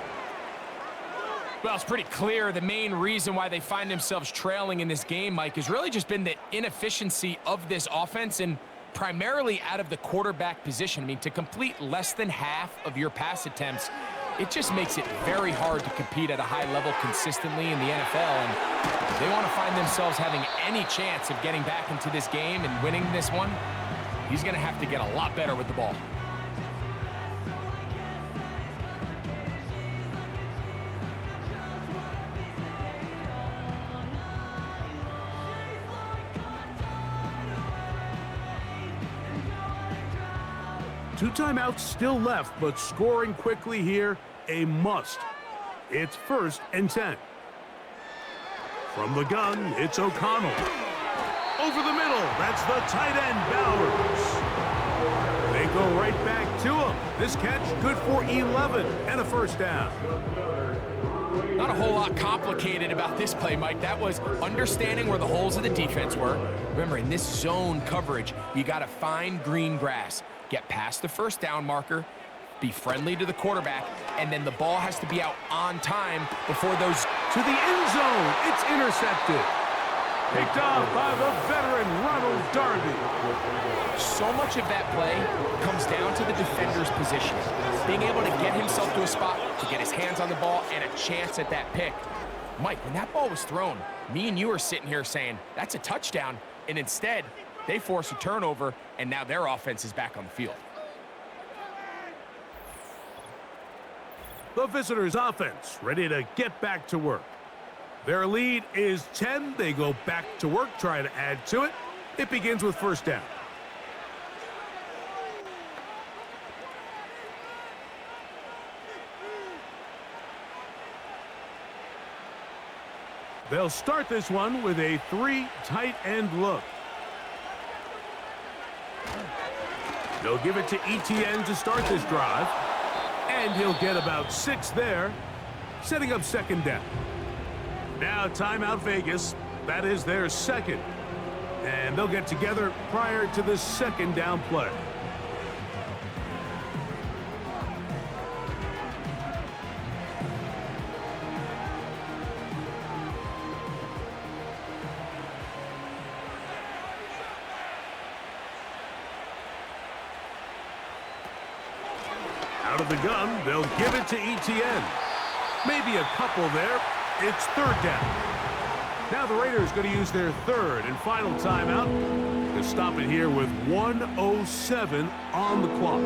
[SPEAKER 3] Well, it's pretty clear the main reason why they find themselves trailing in this game, Mike, has really just been the inefficiency of this offense and primarily out of the quarterback position. I mean, to complete less than half of your pass attempts, it just makes it very hard to compete at a high level consistently in the NFL. And they want to find themselves having any chance of getting back into this game and winning this one. He's going to have to get a lot better with the ball.
[SPEAKER 2] Two timeouts still left, but scoring quickly here, a must. It's 1st and 10. From the gun, it's O'Connell. Over the middle, that's the tight end, Bowers. They go right back to him. This catch good for 11 and a first down.
[SPEAKER 3] Not a whole lot complicated about this play, Mike. That was understanding where the holes of the defense were. Remember, in this zone coverage, you got to find green grass, get past the first down marker, be friendly to the quarterback, and then the ball has to be out on time before those.
[SPEAKER 2] To the end zone, it's intercepted. Picked off by the veteran Ronald Darby.
[SPEAKER 3] So much of that play comes down to the defender's positioning. Being able to get himself to a spot, to get his hands on the ball, and a chance at that pick. Mike, when that ball was thrown, me and you are sitting here saying, that's a touchdown, and instead, they force a turnover, and now their offense is back on the field.
[SPEAKER 2] The visitors' offense ready to get back to work. Their lead is 10. They go back to work, try to add to it. It begins with first down. They'll start this one with a 3 tight end look. They'll give it to ETN to start this drive. And he'll get about 6 there, setting up second down. Now timeout Vegas. That is their second. And they'll get together prior to the second down play. Out of the gun, they'll give it to ETN. Maybe a couple there. It's third down. Now the Raiders going to use their third and final timeout to stop it here with 1:07 on the clock.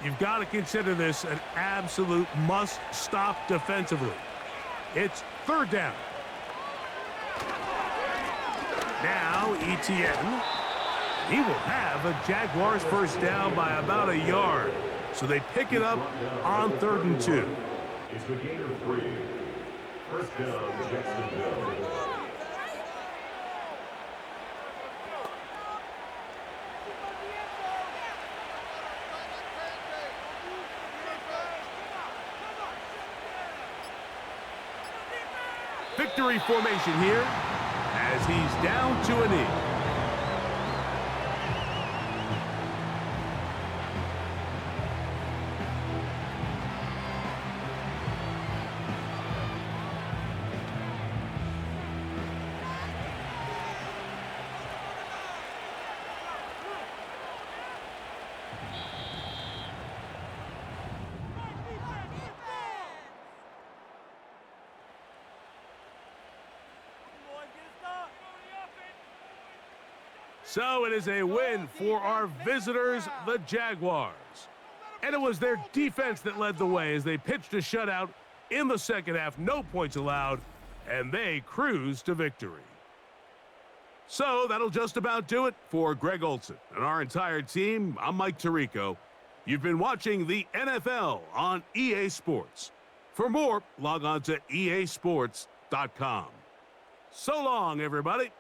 [SPEAKER 2] You've got to consider this an absolute must-stop defensively. It's third down. Now ETN, he will have a Jaguars first down by about a yard. So they pick it up on 3rd and 2.
[SPEAKER 7] It's the gain of 3. First down, Jacksonville.
[SPEAKER 2] Victory formation here as he's down to a knee. So it is a win for our visitors, the Jaguars. And it was their defense that led the way as they pitched a shutout in the second half. No points allowed, and they cruised to victory. So that'll just about do it for Greg Olson and our entire team. I'm Mike Tirico. You've been watching the NFL on EA Sports. For more, log on to easports.com. So long, everybody.